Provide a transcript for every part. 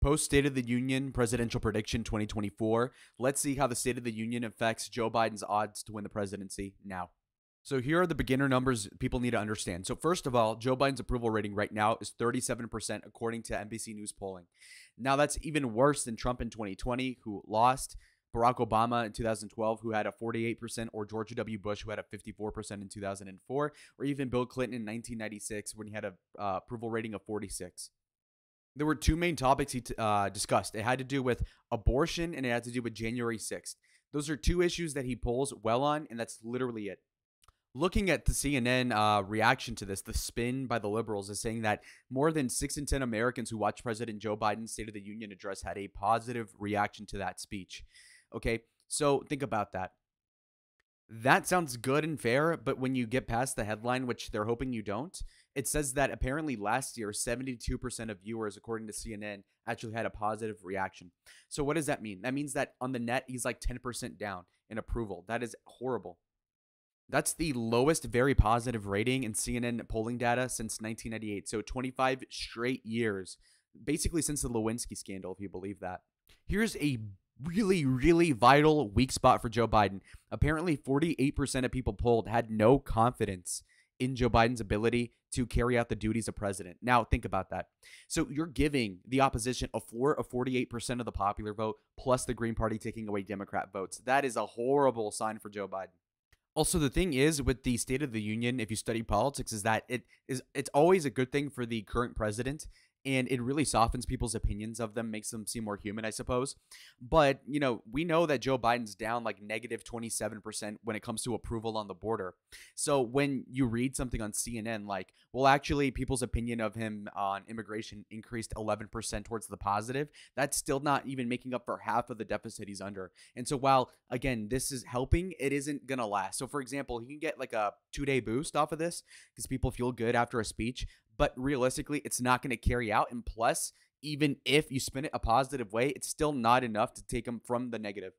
Post State of the Union presidential prediction 2024. Let's see how the State of the Union affects Joe Biden's odds to win the presidency now. So here are the beginner numbers people need to understand. So first of all, Joe Biden's approval rating right now is 37% according to NBC News polling. Now that's even worse than Trump in 2020, who lost, Barack Obama in 2012, who had a 48%, or George W. Bush, who had a 54% in 2004, or even Bill Clinton in 1996 when he had a approval rating of 46. There were two main topics he discussed. It had to do with abortion and it had to do with January 6th. Those are two issues that he polls well on, and that's literally it. Looking at the CNN reaction to this, the spin by the liberals is saying that more than 6 in 10 Americans who watched President Joe Biden's State of the Union address had a positive reaction to that speech. Okay, so think about that. That sounds good and fair, but when you get past the headline, which they're hoping you don't, it says that apparently last year, 72% of viewers, according to CNN, actually had a positive reaction. So what does that mean? That means that on the net, he's like 10% down in approval. That is horrible. That's the lowest very positive rating in CNN polling data since 1998. So 25 straight years, basically since the Lewinsky scandal, if you believe that. Here's a really vital weak spot for Joe Biden. Apparently 48% of people polled had no confidence in Joe Biden's ability to carry out the duties of president. Now think about that. So you're giving the opposition a floor of 48% of the popular vote, plus the Green Party taking away Democrat votes. That is a horrible sign for Joe Biden. Also, the thing is with the State of the Union, if you study politics, is that it's always a good thing for the current president, and it really softens people's opinions of them, makes them seem more human, I suppose. But, you know, we know that Joe Biden's down like negative 27% when it comes to approval on the border. So when you read something on CNN like, well, actually, people's opinion of him on immigration increased 11% towards the positive, that's still not even making up for half of the deficit he's under. And so while, again, this is helping, it isn't going to last. So, for example, he can get like a 2-day boost off of this because people feel good after a speech. But realistically, it's not going to carry out. And plus, even if you spin it a positive way, it's still not enough to take them from the negative.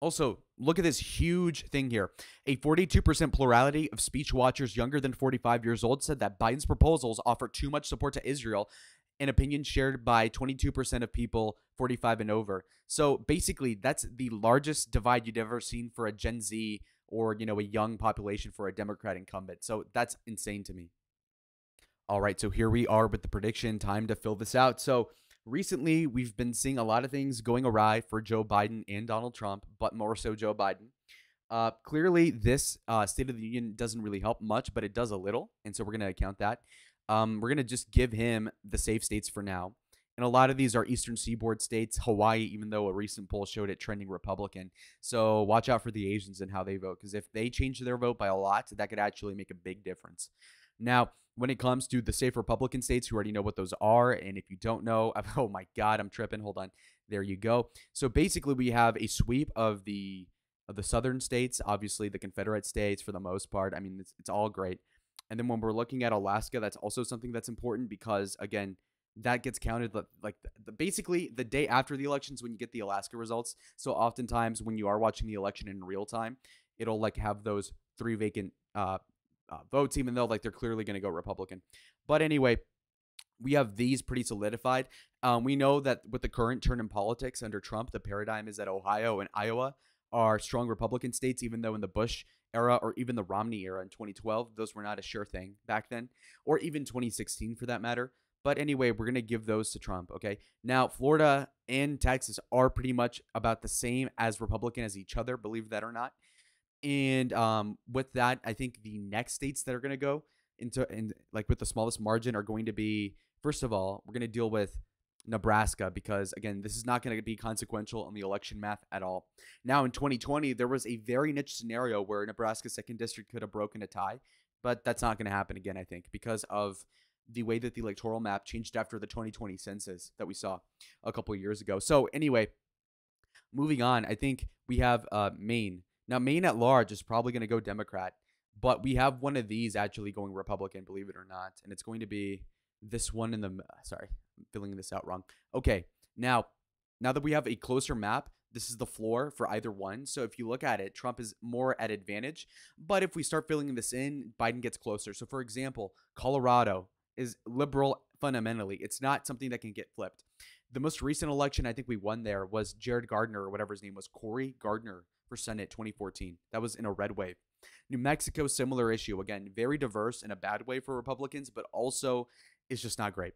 Also, look at this huge thing here. A 42% plurality of speech watchers younger than 45 years old said that Biden's proposals offer too much support to Israel, an opinion shared by 22% of people 45 and over. So basically, that's the largest divide you'd ever seen for a Gen Z or, you know, a young population for a Democrat incumbent. So that's insane to me. All right, so here we are with the prediction. Time to fill this out. So recently, we've been seeing a lot of things going awry for Joe Biden and Donald Trump, but more so Joe Biden. Clearly, this State of the Union doesn't really help much, but it does a little, and so we're going to account that. We're going to just give him the safe states for now. And a lot of these are Eastern Seaboard states, Hawaii, even though a recent poll showed it trending Republican. So watch out for the Asians and how they vote, because if they change their vote by a lot, that could actually make a big difference. Now, when it comes to the safe Republican states, you already know what those are. And if you don't know, oh my God, I'm tripping. Hold on. There you go. So basically, we have a sweep of the southern states, obviously the Confederate states for the most part. I mean, it's all great. And then when we're looking at Alaska, that's also something that's important because, again, that gets counted like basically the day after the elections when you get the Alaska results. So oftentimes when you are watching the election in real time, it'll like have those 3 vacant votes, even though like they're clearly going to go Republican. But anyway, we have these pretty solidified. We know that with the current turn in politics under Trump, the paradigm is that Ohio and Iowa are strong Republican states, even though in the Bush era or even the Romney era in 2012, those were not a sure thing back then, or even 2016 for that matter. But anyway, we're going to give those to Trump, okay? Now, Florida and Texas are pretty much about the same as Republican as each other, believe that or not. And with that, I think the next states that are going to go into and like with the smallest margin are going to be, first of all, we're going to deal with Nebraska because, again, this is not going to be consequential on the election math at all. Now, in 2020, there was a very niche scenario where Nebraska's 2nd district could have broken a tie, but that's not going to happen again, I think, because of the way that the electoral map changed after the 2020 census that we saw a couple of years ago. So anyway, moving on, I think we have Maine. Now, Maine at large is probably going to go Democrat, but we have one of these actually going Republican, believe it or not, and it's going to be this one in the – sorry, I'm filling this out wrong. Okay, now that we have a closer map, this is the floor for either one. So if you look at it, Trump is more at advantage, but if we start filling this in, Biden gets closer. So, for example, Colorado is liberal fundamentally. It's not something that can get flipped. The most recent election I think we won there was Jared Gardner, or whatever his name was, Cory Gardner for Senate 2014. That was in a red wave. New Mexico, similar issue. Again, very diverse in a bad way for Republicans, but also is just not great.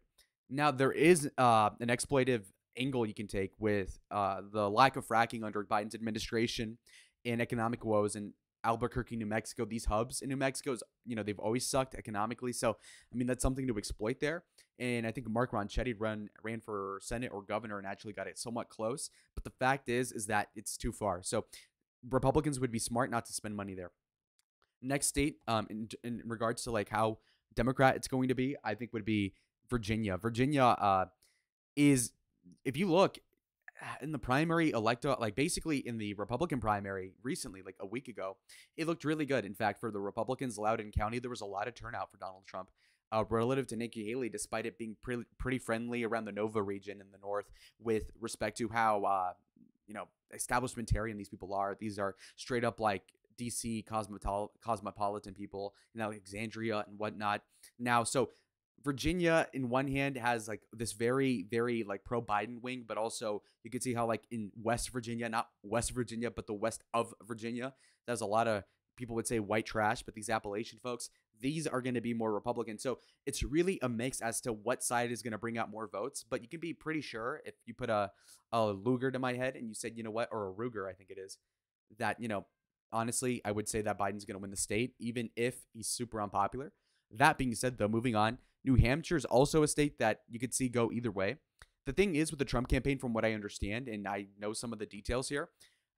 Now, there is an exploitative angle you can take with the lack of fracking under Biden's administration and economic woes in Albuquerque, New Mexico. These hubs in New Mexico, they've always sucked economically. So, I mean, that's something to exploit there. And I think Mark Ronchetti ran for Senate or governor and actually got it somewhat close. But the fact is that it's too far. So Republicans would be smart not to spend money there. Next state, in regards to like how Democrat it's going to be, I think would be Virginia. Virginia is, if you look in the primary electoral, like basically in the Republican primary recently, like a week ago, it looked really good. In fact, for the Republicans, Loudoun County, there was a lot of turnout for Donald Trump. Relative to Nikki Haley, despite it being pretty friendly around the Nova region in the north, with respect to how establishmentarian these people are. These are straight up like DC cosmopolitan people in Alexandria and whatnot. Now, so Virginia, in one hand, has like this very, very like pro Biden wing, but also you can see how like in West Virginia, not West Virginia, but the west of Virginia, there's a lot of people would say white trash, but these Appalachian folks, these are going to be more Republican. So it's really a mix as to what side is going to bring out more votes. But you can be pretty sure if you put a Luger to my head and you said, you know what, or a Ruger, I think it is, that, honestly, I would say that Biden's going to win the state, even if he's super unpopular. That being said, though, moving on, New Hampshire is also a state that you could see go either way. The thing is with the Trump campaign, from what I understand, and I know some of the details here,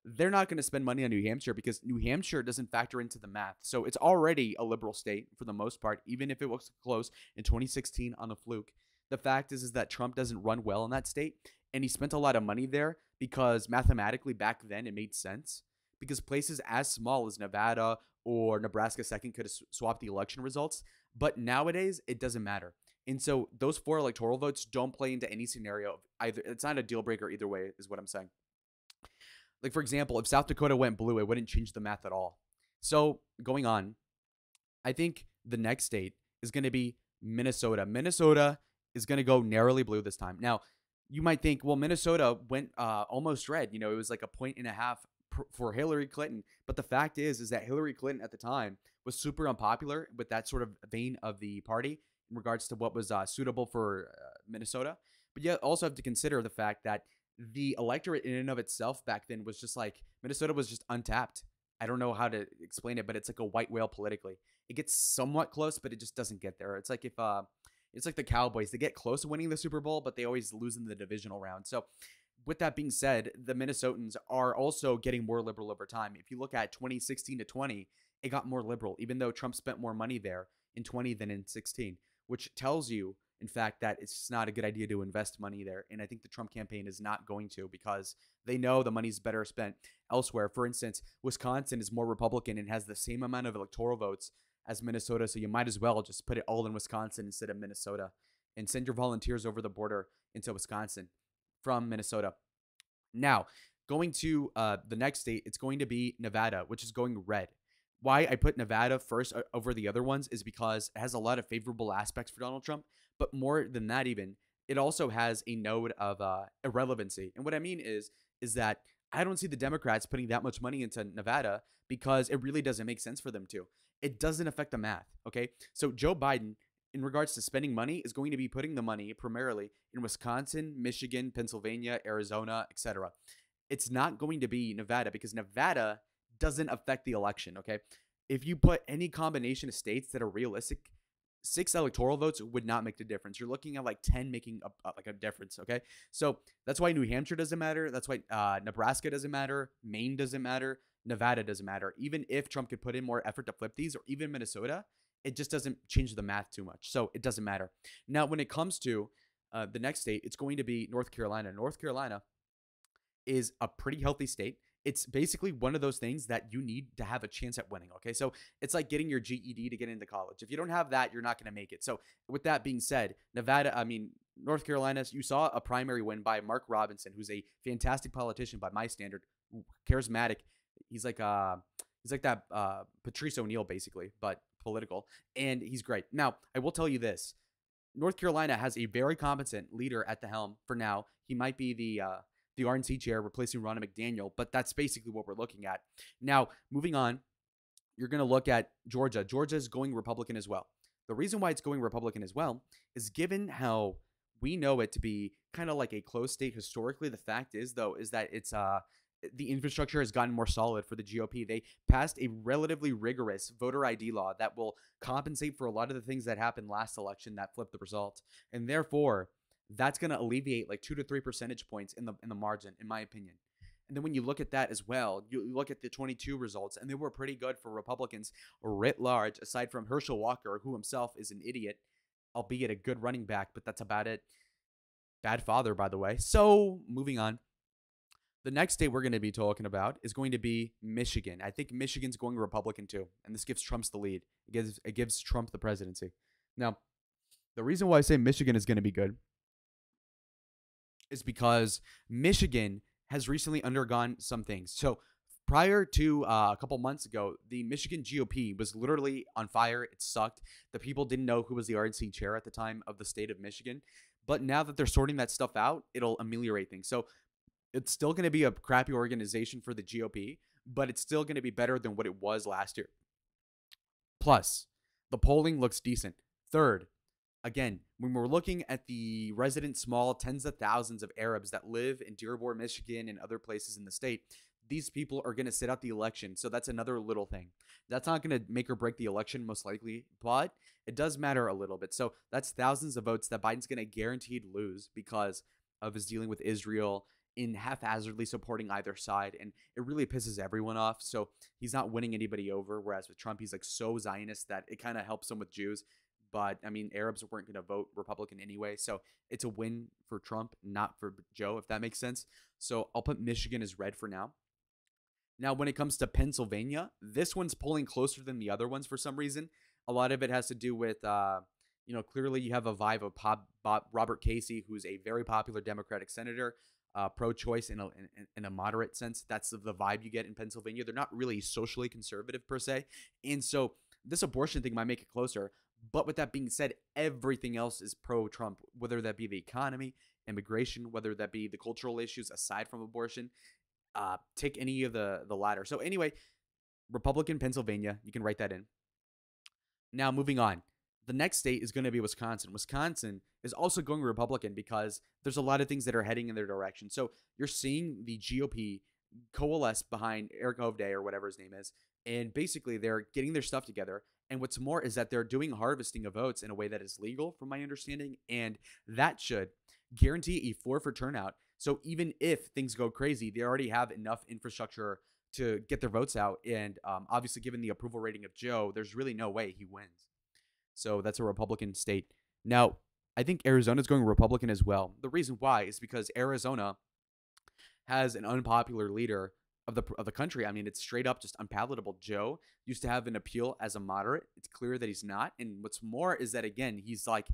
they're not going to spend money on New Hampshire because New Hampshire doesn't factor into the math. So it's already a liberal state for the most part, even if it was close in 2016 on a fluke. The fact is that Trump doesn't run well in that state, and he spent a lot of money there because mathematically back then it made sense, because places as small as Nevada or Nebraska 2nd could have swapped the election results. But nowadays, it doesn't matter. And so those 4 electoral votes don't play into any scenario. Either it's not a deal breaker either way, is what I'm saying. Like, for example, if South Dakota went blue, it wouldn't change the math at all. So going on, I think the next state is going to be Minnesota. Minnesota is going to go narrowly blue this time. Now, you might think, well, Minnesota went almost red. It was like 1.5 points for Hillary Clinton. But the fact is that Hillary Clinton at the time was super unpopular with that sort of vein of the party in regards to what was suitable for Minnesota. But you also have to consider the fact that the electorate in and of itself back then was just like, Minnesota was just untapped. I don't know how to explain it, but it's like a white whale politically. It gets somewhat close, but it just doesn't get there. It's like it's like the Cowboys. They get close to winning the Super Bowl, but they always lose in the divisional round. So with that being said, the Minnesotans are also getting more liberal over time. If you look at 2016 to 20, it got more liberal, even though Trump spent more money there in 20 than in 16, which tells you, in fact, that it's just not a good idea to invest money there. And I think the Trump campaign is not going to, because they know the money's better spent elsewhere. For instance, Wisconsin is more Republican and has the same amount of electoral votes as Minnesota. So you might as well just put it all in Wisconsin instead of Minnesota and send your volunteers over the border into Wisconsin from Minnesota. Now, going to the next state, it's going to be Nevada, which is going red. Why I put Nevada first over the other ones is because it has a lot of favorable aspects for Donald Trump, but more than that even, it also has a node of irrelevancy. And what I mean is that I don't see the Democrats putting that much money into Nevada because it really doesn't make sense for them to. It doesn't affect the math, okay? So Joe Biden, in regards to spending money, is going to be putting the money primarily in Wisconsin, Michigan, Pennsylvania, Arizona, etc. It's not going to be Nevada because Nevada doesn't affect the election, okay? If you put any combination of states that are realistic, 6 electoral votes would not make the difference. You're looking at like 10 making a difference, okay? So that's why New Hampshire doesn't matter. That's why Nebraska doesn't matter. Maine doesn't matter. Nevada doesn't matter. Even if Trump could put in more effort to flip these, or even Minnesota, it just doesn't change the math too much. So it doesn't matter. Now, when it comes to the next state, it's going to be North Carolina. North Carolina is a pretty healthy state. It's basically one of those things that you need to have a chance at winning, okay? So it's like getting your GED to get into college. If you don't have that, you're not going to make it. So with that being said, North Carolina, you saw a primary win by Mark Robinson, who's a fantastic politician by my standard, charismatic. He's like that Patrice O'Neill, basically, but political, and he's great. Now, I will tell you this. North Carolina has a very competent leader at the helm for now. He might be the RNC chair replacing Ronna McDaniel, but that's basically what we're looking at. Now, moving on, you're going to look at Georgia. Georgia is going Republican as well. The reason why it's going Republican as well is given how we know it to be kind of like a closed state historically. The fact is, though, is that it's the infrastructure has gotten more solid for the GOP. They passed a relatively rigorous voter ID law that will compensate for a lot of the things that happened last election that flipped the result, and therefore that's going to alleviate like 2 to 3 percentage points in the margin, in my opinion. And then when you look at that as well, you look at the 22 results, and they were pretty good for Republicans writ large, aside from Herschel Walker, who himself is an idiot, albeit a good running back, but that's about it. Bad father, by the way. So moving on. The next state we're going to be talking about is going to be Michigan. I think Michigan's going Republican too, and this gives Trump the lead. It gives Trump the presidency. Now, the reason why I say Michigan is going to be good is because Michigan has recently undergone some things. So prior to a couple months ago, the Michigan GOP was literally on fire. It sucked. The people didn't know who was the RNC chair at the time of the state of Michigan. But now that they're sorting that stuff out, it'll ameliorate things. So it's still going to be a crappy organization for the GOP, but it's still going to be better than what it was last year. Plus, the polling looks decent. Third, again, when we're looking at the resident small tens of thousands of Arabs that live in Dearborn, Michigan, and other places in the state, these people are going to sit out the election. So that's another little thing. That's not going to make or break the election, most likely, but it does matter a little bit. So that's thousands of votes that Biden's going to guaranteed lose because of his dealing with Israel in haphazardly supporting either side, and it really pisses everyone off. So he's not winning anybody over, whereas with Trump, he's like so Zionist that it kind of helps him with Jews. But I mean, Arabs weren't going to vote Republican anyway, so it's a win for Trump, not for Joe, if that makes sense. So I'll put Michigan as red for now. Now, when it comes to Pennsylvania, this one's polling closer than the other ones for some reason. A lot of it has to do with, clearly you have a vibe of Robert Casey, who's a very popular Democratic senator, pro-choice in a moderate sense. That's the vibe you get in Pennsylvania. They're not really socially conservative per se. And so this abortion thing might make it closer. But with that being said, everything else is pro-Trump, whether that be the economy, immigration, whether that be the cultural issues aside from abortion. Take any of the latter. So anyway, Republican Pennsylvania, you can write that in. Now moving on. The next state is going to be Wisconsin. Wisconsin is also going Republican because there's a lot of things that are heading in their direction. So you're seeing the GOP coalesce behind Eric Hovde or whatever his name is, and basically they're getting their stuff together. And what's more is that they're doing harvesting of votes in a way that is legal, from my understanding, and that should guarantee a floor for turnout. So even if things go crazy, they already have enough infrastructure to get their votes out. And obviously, given the approval rating of Joe, there's really no way he wins. So that's a Republican state. Now, I think Arizona's going Republican as well. The reason why is because Arizona has an unpopular leader of the country. I mean, it's straight up just unpalatable. Joe used to have an appeal as a moderate. It's clear that he's not. And what's more is that, again, he's like,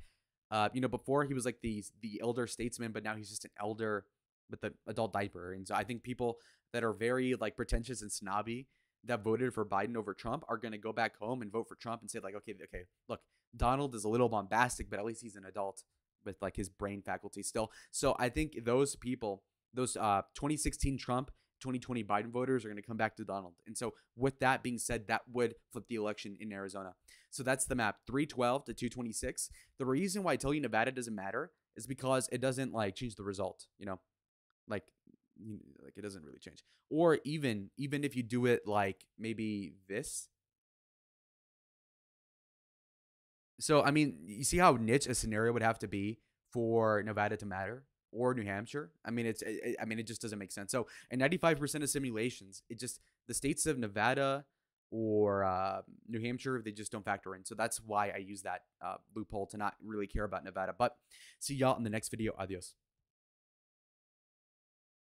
before he was like the elder statesman, but now he's just an elder with the adult diaper. And so I think people that are very like pretentious and snobby that voted for Biden over Trump are going to go back home and vote for Trump and say like, okay, look, Donald is a little bombastic, but at least he's an adult with like his brain faculty still. So I think those people, those 2016 Trump, 2020 Biden voters are going to come back to Donald. And so with that being said, that would flip the election in Arizona. So that's the map, 312 to 226. The reason why I tell you Nevada doesn't matter is because it doesn't like change the result, like it doesn't really change. Or even if you do it like maybe this. So, I mean, you see how niche a scenario would have to be for Nevada to matter, or New Hampshire. I mean, it just doesn't make sense. So, in 95% of simulations, the states of Nevada or New Hampshire, they just don't factor in. So that's why I use that loophole to not really care about Nevada. But see y'all in the next video. Adios.